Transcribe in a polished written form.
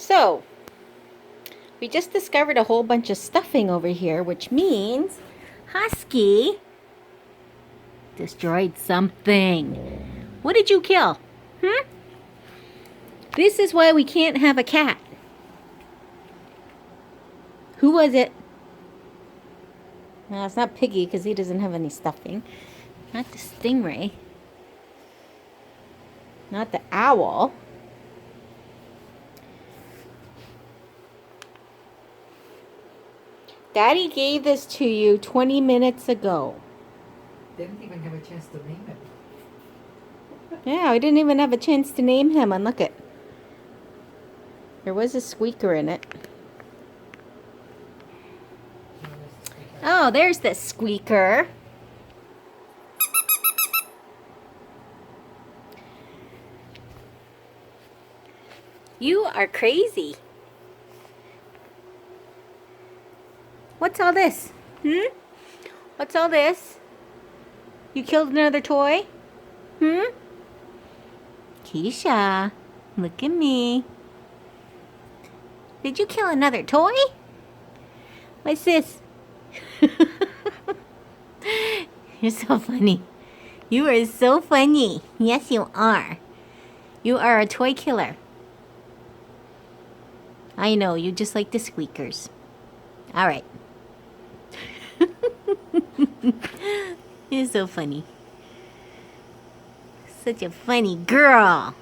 So, we just discovered a whole bunch of stuffing over here, which means Husky destroyed something. What did you kill? This is why we can't have a cat. Who was it? No, it's not Piggy because he doesn't have any stuffing. Not the stingray. Not the owl. Daddy gave this to you 20 minutes ago. Didn't even have a chance to name it. Yeah, I didn't even have a chance to name him. And look it. There was a squeaker in it. Oh, there's the squeaker. You are crazy. What's all this? What's all this? You killed another toy? Keesha, look at me. Did you kill another toy? What's this? You're so funny. You are so funny. Yes, you are. You are a toy killer. I know, you just like the squeakers. All right. You're so funny. Such a funny girl.